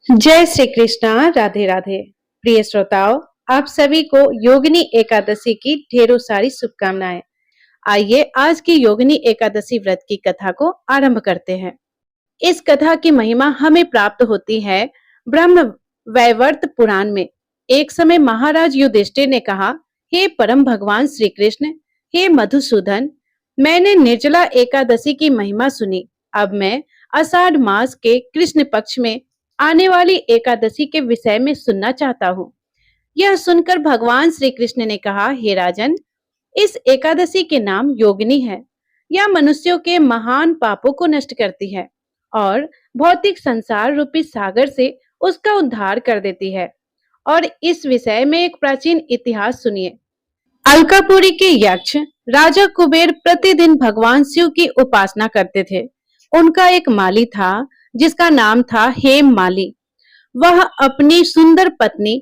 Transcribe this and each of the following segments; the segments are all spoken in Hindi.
जय श्री कृष्णा। राधे राधे। प्रिय श्रोताओं, आप सभी को योगिनी एकादशी की ढेरों सारी शुभकामनाएं। आइए आज की योगिनी एकादशी व्रत की कथा को आरंभ करते हैं। इस कथा की महिमा हमें प्राप्त होती है ब्रह्म वैवर्त पुराण में। एक समय महाराज युधिष्ठिर ने कहा, हे परम भगवान श्री कृष्ण, हे मधुसूदन, मैंने निर्जला एकादशी की महिमा सुनी। अब मैं आषाढ़ मास के कृष्ण पक्ष में आने वाली एकादशी के विषय में सुनना चाहता हूँ। यह सुनकर भगवान श्री कृष्ण ने कहा, हे राजन, इस एकादशी के नाम योगिनी है। यह मनुष्यों के महान पापों को नष्ट करती है और भौतिक संसार रूपी सागर से उसका उद्धार कर देती है। और इस विषय में एक प्राचीन इतिहास सुनिए। अलकापुरी के यक्ष राजा कुबेर प्रतिदिन भगवान शिव की उपासना करते थे। उनका एक माली था जिसका नाम था हेम माली। वह अपनी सुंदर पत्नी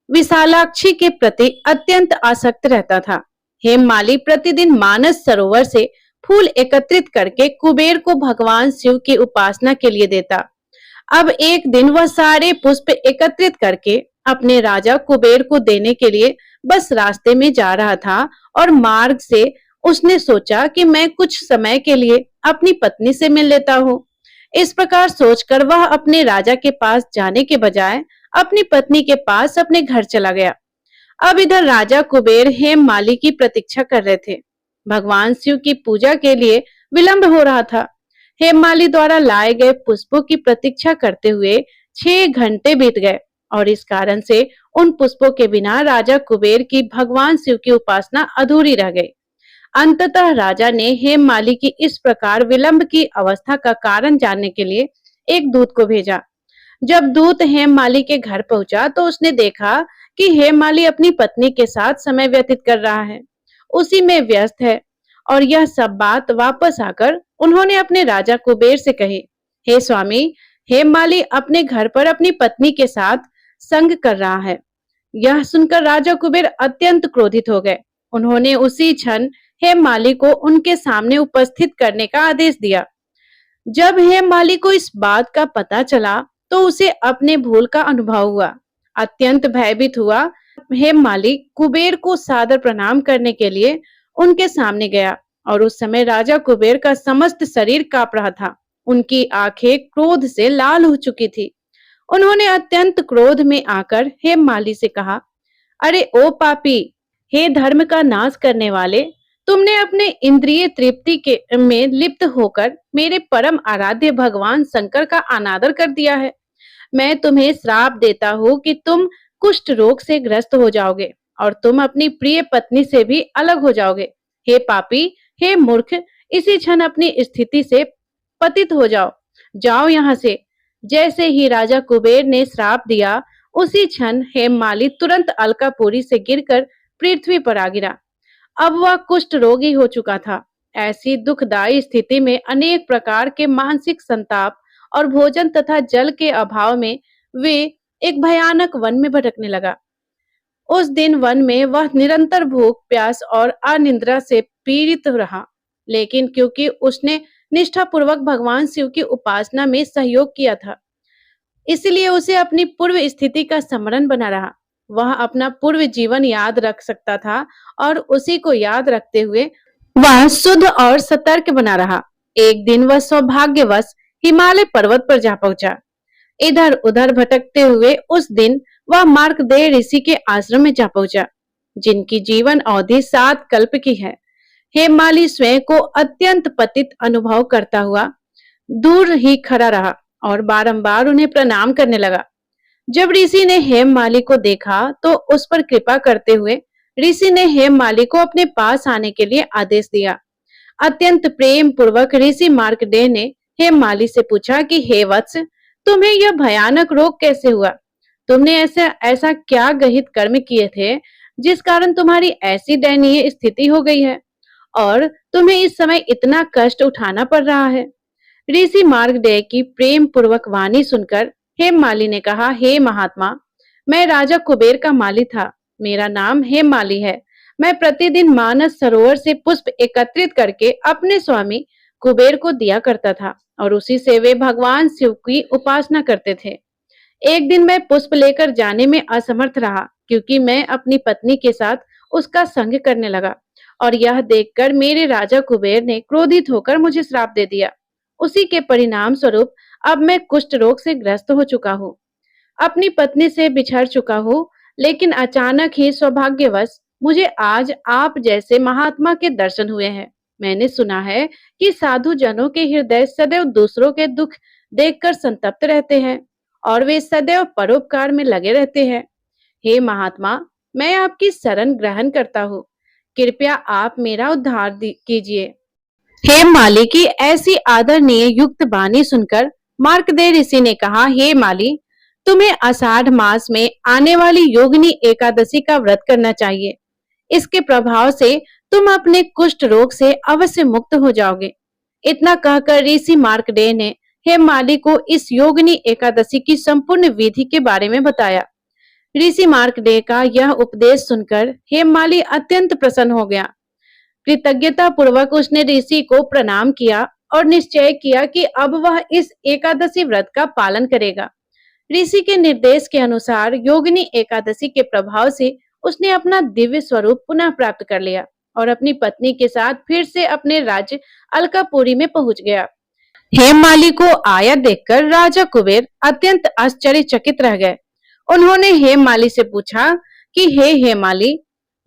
विशालाक्षी के प्रति अत्यंत आसक्त रहता था। हेम माली प्रतिदिन मानस सरोवर से फूल एकत्रित करके कुबेर को भगवान शिव की उपासना के लिए देता। अब एक दिन वह सारे पुष्प एकत्रित करके अपने राजा कुबेर को देने के लिए बस रास्ते में जा रहा था और मार्ग से उसने सोचा कि मैं कुछ समय के लिए अपनी पत्नी से मिल लेता हूँ। इस प्रकार सोचकर वह अपने राजा के पास जाने के बजाय अपनी पत्नी के पास अपने घर चला गया। अब इधर राजा कुबेर हेम माली की प्रतीक्षा कर रहे थे। भगवान शिव की पूजा के लिए विलंब हो रहा था। हेममाली द्वारा लाए गए पुष्पों की प्रतीक्षा करते हुए 6 घंटे बीत गए और इस कारण से उन पुष्पों के बिना राजा कुबेर की भगवान शिव की उपासना अधूरी रह गई। अंततः राजा ने हेममाली की इस प्रकार विलंब की अवस्था का कारण जानने के लिए एक दूत को भेजा। जब दूत हेममाली के घर पहुंचा तो उसने देखा कि हेममाली अपनी पत्नी के साथ समय व्यतीत कर रहा है, उसी में व्यस्त है। और यह सब बात वापस आकर उन्होंने अपने राजा कुबेर से कही, हे स्वामी, हेममाली अपने घर पर अपनी पत्नी के साथ संग कर रहा है। यह सुनकर राजा कुबेर अत्यंत क्रोधित हो गए। उन्होंने उसी क्षण हेममाली को उनके सामने उपस्थित करने का आदेश दिया। जब हेममाली को इस बात का पता चला तो उसे अपने भूल का अनुभव हुआ। अत्यंत भयभीत हुआ हेममाली कुबेर को सादर प्रणाम करने के लिए उनके सामने गया और उस समय राजा कुबेर का समस्त शरीर कांप रहा था। उनकी आंखें क्रोध से लाल हो चुकी थी। उन्होंने अत्यंत क्रोध में आकर हेममाली से कहा, अरे ओ पापी, हे धर्म का नाश करने वाले, तुमने अपने इंद्रिय तृप्ति के में लिप्त होकर मेरे परम आराध्य भगवान शंकर का अनादर कर दिया है। मैं तुम्हें श्राप देता हूँ कि तुम कुष्ठ रोग से ग्रस्त हो जाओगे और तुम अपनी प्रिय पत्नी से भी अलग हो जाओगे। हे पापी, हे मूर्ख, इसी क्षण अपनी स्थिति से पतित हो जाओ। जाओ यहाँ से। जैसे ही राजा कुबेर ने श्राप दिया, उसी क्षण हेममाली तुरंत अलकापुरी से गिरकर पृथ्वी पर आ गिरा। अब वह कुष्ठ रोगी हो चुका था। ऐसी दुखदायी स्थिति में अनेक प्रकार के मानसिक संताप और भोजन तथा जल के अभाव में वे एक भयानक वन में भटकने लगा। उस दिन वन में वह निरंतर भूख, प्यास और अनिद्रा से पीड़ित रहा, लेकिन क्योंकि उसने निष्ठापूर्वक भगवान शिव की उपासना में सहयोग किया था, इसलिए उसे अपनी पूर्व स्थिति का स्मरण बना रहा। वह अपना पूर्व जीवन याद रख सकता था और उसी को याद रखते हुए वह शुद्ध और सतर्क बना रहा। एक दिन वह सौभाग्यवश हिमालय पर्वत पर जा पहुंचा। इधर उधर भटकते हुए उस दिन वह मार्कंडेय ऋषि के आश्रम में जा पहुंचा, जिनकी जीवन अवधि 7 कल्प की है। हेममाली स्वयं को अत्यंत पतित अनुभव करता हुआ दूर ही खड़ा रहा और बारंबार उन्हें प्रणाम करने लगा। जब ऋषि ने हेममाली को देखा तो उस पर कृपा करते हुए ऋषि ने हेममाली को अपने पास आने के लिए आदेश दिया। अत्यंत प्रेम पूर्वक ऋषि मार्कंडेय ने हेममाली से पूछा कि हे वत्स, तुम्हें यह भयानक रोग कैसे हुआ? तुमने ऐसा क्या गहित कर्म किए थे जिस कारण तुम्हारी ऐसी दयनीय स्थिति हो गई है और तुम्हें इस समय इतना कष्ट उठाना पड़ रहा है? ऋषि मार्कंडेय की प्रेम पूर्वक वाणी सुनकर हेममाली ने कहा, हे महात्मा, मैं राजा कुबेर का माली था। मेरा नाम हेममाली है। मैं प्रतिदिन मानस सरोवर से पुष्प एकत्रित करके अपने स्वामी कुबेर को दिया करता था और उसी से वे भगवान शिव की उपासना करते थे। एक दिन मैं पुष्प लेकर जाने में असमर्थ रहा क्योंकि मैं अपनी पत्नी के साथ उसका संग करने लगा और यह देखकर मेरे राजा कुबेर ने क्रोधित होकर मुझे श्राप दे दिया। उसी के परिणाम स्वरूप अब मैं कुष्ठ रोग से ग्रस्त हो चुका हूँ, अपनी पत्नी से बिछड़ चुका हूँ, लेकिन अचानक ही सौभाग्यवश मुझे आज आप जैसे महात्मा के दर्शन हुए हैं। मैंने सुना है कि साधु जनों के हृदय सदैव दूसरों के दुख देखकर संतप्त रहते हैं और वे सदैव परोपकार में लगे रहते हैं। हे महात्मा, मैं आपकी शरण ग्रहण करता हूँ। कृपया आप मेरा उद्धार कीजिए। हेममाली की ऐसी आदरणीय युक्त वाणी सुनकर मार्कंडेय ऋषि ने कहा, हे माली, तुम्हें आषाढ़ मास में आने वाली योगिनी एकादशी का व्रत करना चाहिए। इसके प्रभाव से तुम अपने कुष्ठ रोग से अवश्य मुक्त हो जाओगे। इतना कहकर ऋषि मार्कंडेय ने हेममाली को इस योगिनी एकादशी की संपूर्ण विधि के बारे में बताया। ऋषि मार्कंडेय का यह उपदेश सुनकर हेममाली अत्यंत प्रसन्न हो गया। कृतज्ञता पूर्वक उसने ऋषि को प्रणाम किया और निश्चय किया कि अब वह इस एकादशी व्रत का पालन करेगा। ऋषि के निर्देश के अनुसार योगिनी एकादशी के प्रभाव से उसने अपना दिव्य स्वरूप पुनः प्राप्त कर लिया और अपनी पत्नी के साथ फिर से अपने राज्य अलकापुरी में पहुंच गया। हेममाली को आया देखकर राजा कुबेर अत्यंत आश्चर्यचकित रह गए। उन्होंने हेममाली से पूछा कि हे हेममाली,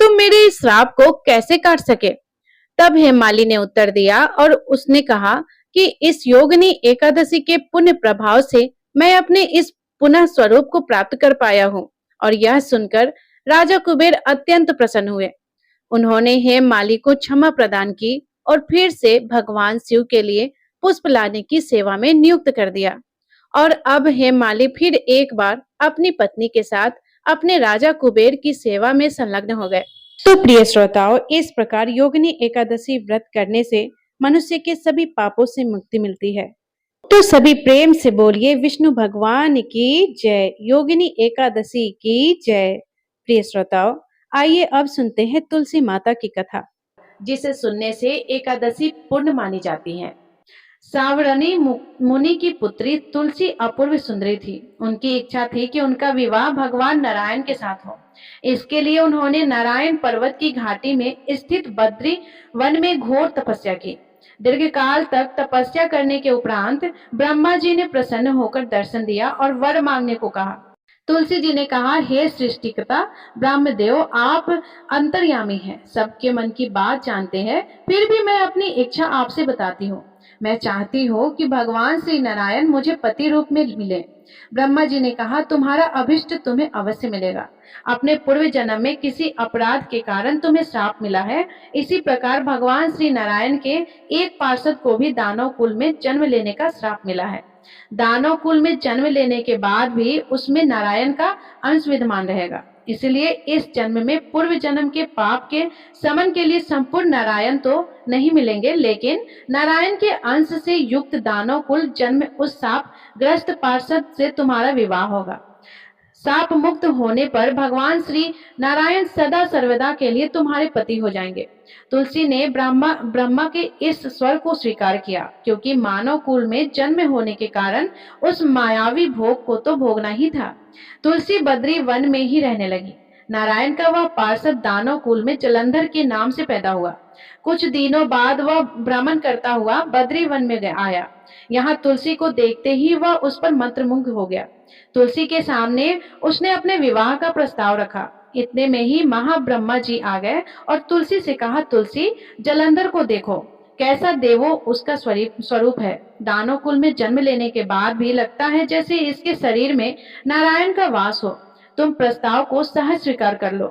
तुम मेरे इस श्राप को कैसे काट सके? तब हेममाली ने उत्तर दिया और उसने कहा कि इस योगिनी एकादशी के पुण्य प्रभाव से मैं अपने इस पुनः स्वरूप को प्राप्त कर पाया हूँ। और यह सुनकर राजा कुबेर अत्यंत प्रसन्न हुए। उन्होंने हेममाली को क्षमा प्रदान की और फिर से भगवान शिव के लिए पुष्प लाने की सेवा में नियुक्त कर दिया। और अब हेममाली फिर एक बार अपनी पत्नी के साथ अपने राजा कुबेर की सेवा में संलग्न हो गए। तो प्रिय श्रोताओ, इस प्रकार योगिनी एकादशी व्रत करने से मनुष्य के सभी पापों से मुक्ति मिलती है। तो सभी प्रेम से बोलिए विष्णु भगवान की जय, योगिनी एकादशी की जय। प्रिय श्रोताओ, आइए अब सुनते हैं तुलसी माता की कथा, जिसे सुनने से एकादशी पूर्ण मानी जाती है। सावरणी मुनि की पुत्री तुलसी अपूर्व सुंदरी थी। उनकी इच्छा थी कि उनका विवाह भगवान नारायण के साथ हो। इसके लिए उन्होंने नारायण पर्वत की घाटी में स्थित बद्री वन में घोर तपस्या की। दीर्घकाल तक तपस्या करने के उपरांत ब्रह्मा जी ने प्रसन्न होकर दर्शन दिया और वर मांगने को कहा। तुलसी जी ने कहा, हे सृष्टिकर्ता ब्रह्मदेव, आप अंतर्यामी हैं, सबके मन की बात जानते हैं, फिर भी मैं अपनी इच्छा आपसे बताती हूँ। मैं चाहती हूँ कि भगवान श्री नारायण मुझे पति रूप में मिले। ब्रह्मा जी ने कहा, तुम्हारा अभिष्ट तुम्हें अवश्य मिलेगा। अपने पूर्व जन्म में किसी अपराध के कारण तुम्हें श्राप मिला है। इसी प्रकार भगवान श्री नारायण के एक पार्षद को भी दानव कुल में जन्म लेने का श्राप मिला है। दानव कुल में जन्म लेने के बाद भी उसमें नारायण का अंश विद्यमान रहेगा। इसलिए इस जन्म में पूर्व जन्म के पाप के समन के लिए संपूर्ण नारायण तो नहीं मिलेंगे, लेकिन नारायण के अंश से युक्त दानव कुल जन्म उस शाप ग्रस्त पार्षद से तुम्हारा विवाह होगा। शाप मुक्त होने पर भगवान श्री नारायण सदा सर्वदा के लिए तुम्हारे पति हो जाएंगे। तुलसी ने ब्रह्मा के इस स्वर को स्वीकार किया, क्योंकि मानव कुल में जन्म होने के कारण उस मायावी भोग को तो भोगना ही था। तुलसी बद्री वन में ही रहने लगी। नारायण का वह पार्षद दानव कुल में जलंधर के नाम से पैदा हुआ। कुछ दिनों बाद वह भ्रमण करता हुआ बद्री वन में आया। यहाँ तुलसी को देखते ही वह उस पर मंत्रमुग्ध हो गया। तुलसी के सामने उसने अपने विवाह का प्रस्ताव रखा। इतने में ही महाब्रह्मा जी आ गए और तुलसी से कहा, तुलसी, जलंधर को देखो, कैसा देवो उसका स्वरूप है। दानव कुल में जन्म लेने के बाद भी लगता है जैसे इसके शरीर में नारायण का वास हो। तुम प्रस्ताव को सहज स्वीकार कर लो।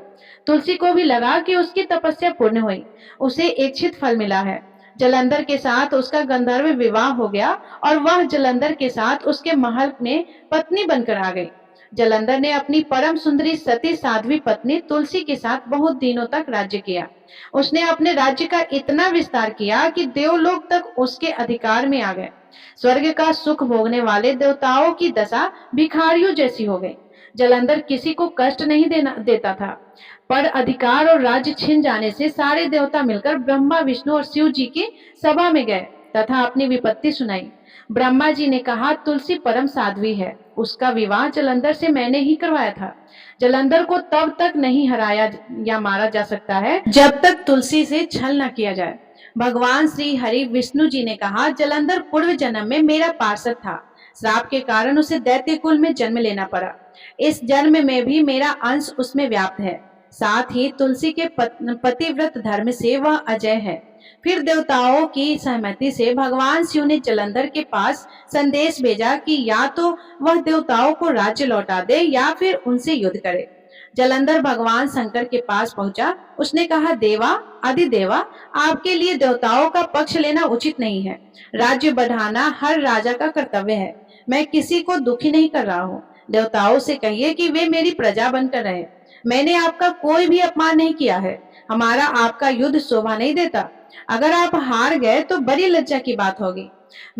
तुलसी को भी लगा कि उसकी तपस्या पूर्ण हुई, उसे इच्छित फल मिला है। जलंधर के साथ उसका गंधर्व विवाह हो गया और वह जलंधर के साथ उसके महल में पत्नी बनकर आ गई। जलंधर ने अपनी परम सुंदरी सती साध्वी पत्नी तुलसी के साथ बहुत दिनों तक राज्य किया। उसने अपने राज्य का इतना विस्तार किया कि देवलोक तक उसके अधिकार में आ गए। स्वर्ग का सुख भोगने वाले देवताओं की दशा भिखारियों जैसी हो गई। जलंधर किसी को कष्ट नहीं देता था, पर अधिकार और राज्य छिन जाने से सारे देवता मिलकर ब्रह्मा, विष्णु और शिव जी की सभा में गए। तथा अपनी विपत्ति सुनाई। ब्रह्मा जी ने कहा, तुलसी परम साध्वी है, उसका विवाह जलंधर से मैंने ही करवाया था। जलंधर को तब तक नहीं हराया या मारा जा सकता है जब तक तुलसी से छल न किया जाए। भगवान श्री हरि विष्णु जी ने कहा, जलंधर पूर्व जन्म में मेरा पार्षद था, श्राप के कारण उसे दैत्य कुल में जन्म लेना पड़ा। इस जन्म में भी मेरा अंश उसमें व्याप्त है। साथ ही तुलसी के पतिव्रत धर्म से वह अजय है। फिर देवताओं की सहमति से भगवान शिव ने जलंधर के पास संदेश भेजा कि या तो वह देवताओं को राज्य लौटा दे या फिर उनसे युद्ध करे। जलंधर भगवान शंकर के पास पहुंचा। उसने कहा, देवा अधिदेवा, आपके लिए देवताओं का पक्ष लेना उचित नहीं है। राज्य बढ़ाना हर राजा का कर्तव्य है। मैं किसी को दुखी नहीं कर रहा हूँ। देवताओं से कहिए कि वे मेरी प्रजा बनकर रहे। मैंने आपका कोई भी अपमान नहीं किया है। हमारा आपका युद्ध शोभा नहीं देता। अगर आप हार गए तो बड़ी लज्जा की बात होगी।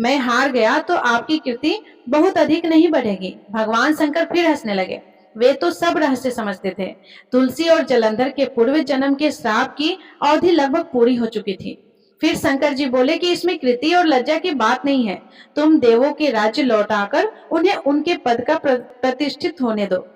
मैं हार गया तो आपकी कीर्ति बहुत अधिक नहीं बढ़ेगी। भगवान शंकर फिर हंसने लगे। वे तो सब रहस्य समझते थे। तुलसी और जलंधर के पूर्व जन्म के श्राप की अवधि लगभग पूरी हो चुकी थी। फिर शंकर जी बोले कि इसमें कृति और लज्जा की बात नहीं है। तुम देवों के राज्य लौटाकर उन्हें उनके पद का प्रतिष्ठित होने दो।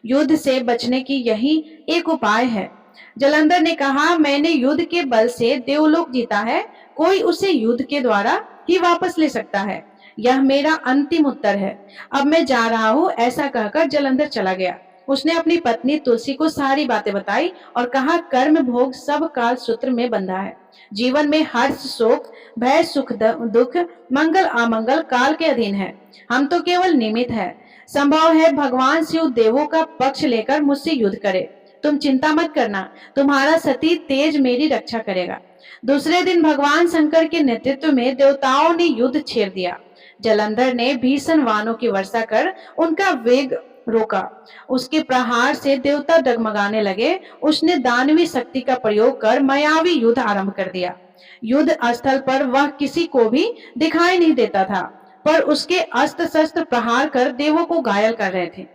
युद्ध से बचने की यही एक उपाय है। जलंधर ने कहा, मैंने युद्ध के बल से देवलोक जीता है। कोई उसे युद्ध के द्वारा ही वापस ले सकता है। यह मेरा अंतिम उत्तर है। अब मैं जा रहा हूँ। ऐसा कहकर जलंधर चला गया। उसने अपनी पत्नी तुलसी को सारी बातें बताई और कहा, कर्म भोग सब काल सूत्र में बंधा है। जीवन में हर्ष शोक भय सुख दुख मंगल अमंगल काल के अधीन है। हम तो केवल निमित्त है। संभव है भगवान शिव देवों का पक्ष लेकर मुझसे युद्ध करे। तुम चिंता मत करना, तुम्हारा सती तेज मेरी रक्षा करेगा। दूसरे दिन भगवान शंकर के नेतृत्व में देवताओं ने युद्ध छेड़ दिया। जलंधर ने भीषण वाणों की वर्षा कर उनका वेग रोका। उसके प्रहार से देवता डगमगाने लगे। उसने दानवी शक्ति का प्रयोग कर मायावी युद्ध आरंभ कर दिया। युद्ध स्थल पर वह किसी को भी दिखाई नहीं देता था, पर उसके अस्त्र शस्त्र प्रहार कर देवों को घायल कर रहे थे।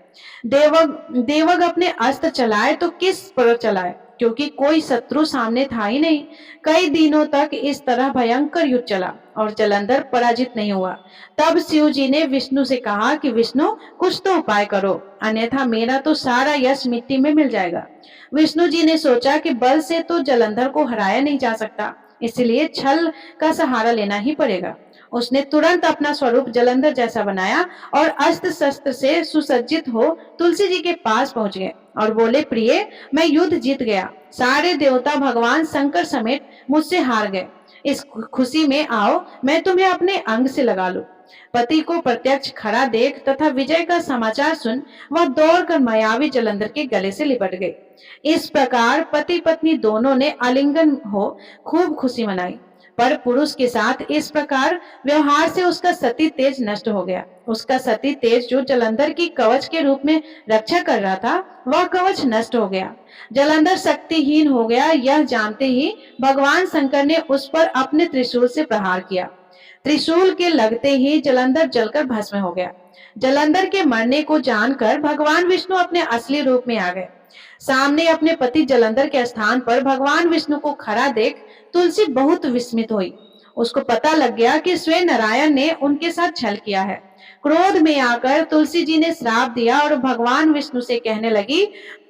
देवग अपने अस्त्र चलाए तो किस पर चलाए, क्योंकि कोई शत्रु सामने था ही नहीं। कई दिनों तक इस तरह भयंकर युद्ध चला और जलंधर पराजित नहीं हुआ। तब शिव जी ने विष्णु से कहा कि विष्णु, कुछ तो उपाय करो, अन्यथा मेरा तो सारा यश मिट्टी में मिल जाएगा। विष्णु जी ने सोचा कि बल से तो जलंधर को हराया नहीं जा सकता, इसलिए छल का सहारा लेना ही पड़ेगा। उसने तुरंत अपना स्वरूप जलंधर जैसा बनाया और अस्त्र शस्त्र से सुसज्जित हो तुलसी जी के पास पहुंच गए और बोले, प्रिय, मैं युद्ध जीत गया। सारे देवता भगवान शंकर समेत मुझसे हार गए। इस खुशी में आओ, मैं तुम्हें अपने अंग से लगा लूं। पति को प्रत्यक्ष खड़ा देख तथा विजय का समाचार सुन वह दौड़कर मायावी जलंधर के गले से लिपट गई। इस प्रकार पति पत्नी दोनों ने आलिंगन हो खूब खुशी मनाई। पर पुरुष के साथ इस प्रकार व्यवहार से उसका सती तेज नष्ट हो गया। उसका सती तेज जो जलंधर की कवच के रूप में रक्षा कर रहा था, वह कवच नष्ट हो गया। जलंधर शक्तिहीन हो गया। यह जानते ही भगवान शंकर ने उस पर अपने त्रिशूल से प्रहार किया। त्रिशूल के लगते ही जलंधर जलकर भस्म हो गया। जलंधर के मरने को जानकर भगवान विष्णु अपने असली रूप में आ गए। सामने अपने पति जलंधर के स्थान पर भगवान विष्णु को खड़ा देख तुलसी बहुत विस्मित हुई। उसको पता लग गया कि स्वयं नारायण ने उनके साथ छल किया है। क्रोध में आकर तुलसी जी ने श्राप दिया और भगवान विष्णु से कहने लगी,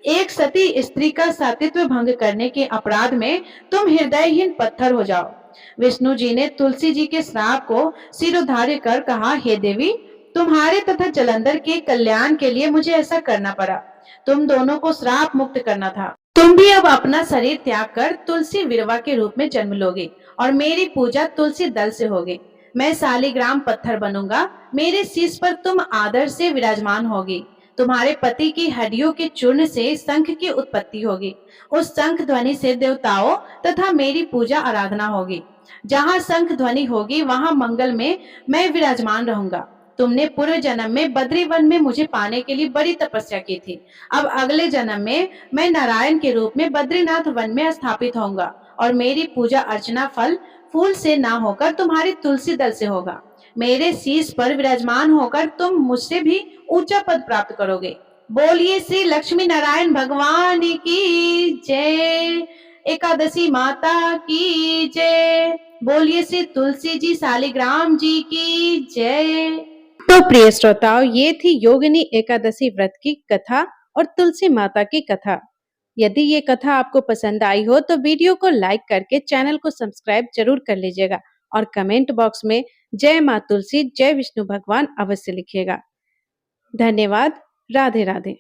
एक सती स्त्री का सतीत्व भंग करने के अपराध में तुम हृदयहीन पत्थर हो जाओ। विष्णु जी ने तुलसी जी के श्राप को सिरोधार्य कर कहा, हे देवी, तुम्हारे तथा जलंधर के कल्याण के लिए मुझे ऐसा करना पड़ा। तुम दोनों को श्राप मुक्त करना था। तुम भी अब अपना शरीर त्याग कर तुलसी विरवा के रूप में जन्म लोगे और मेरी पूजा तुलसी दल से होगी। मैं शालिग्राम पत्थर बनूंगा। मेरे शीश पर तुम आदर से विराजमान होगी। तुम्हारे पति की हड्डियों के चूर्ण से शंख की उत्पत्ति होगी। उस शंख ध्वनि से देवताओं तथा मेरी पूजा आराधना होगी। जहाँ शंख ध्वनि होगी वहाँ मंगल में मैं विराजमान रहूंगा। तुमने पूर्व जन्म में बद्री वन में मुझे पाने के लिए बड़ी तपस्या की थी। अब अगले जन्म में मैं नारायण के रूप में बद्रीनाथ वन में स्थापित होऊंगा और मेरी पूजा अर्चना फल फूल से ना होकर तुम्हारी तुलसी दल से होगा। मेरे शीश पर विराजमान होकर तुम मुझसे भी ऊंचा पद प्राप्त करोगे। बोलिए श्री लक्ष्मी नारायण भगवान की जय। एकादशी माता की जय। बोलिए श्री तुलसी जी शालिग्राम जी की जय। तो प्रिय श्रोताओं, ये थी योगिनी एकादशी व्रत की कथा और तुलसी माता की कथा। यदि ये कथा आपको पसंद आई हो तो वीडियो को लाइक करके चैनल को सब्सक्राइब जरूर कर लीजिएगा और कमेंट बॉक्स में जय मां तुलसी जय विष्णु भगवान अवश्य लिखिएगा। धन्यवाद। राधे राधे।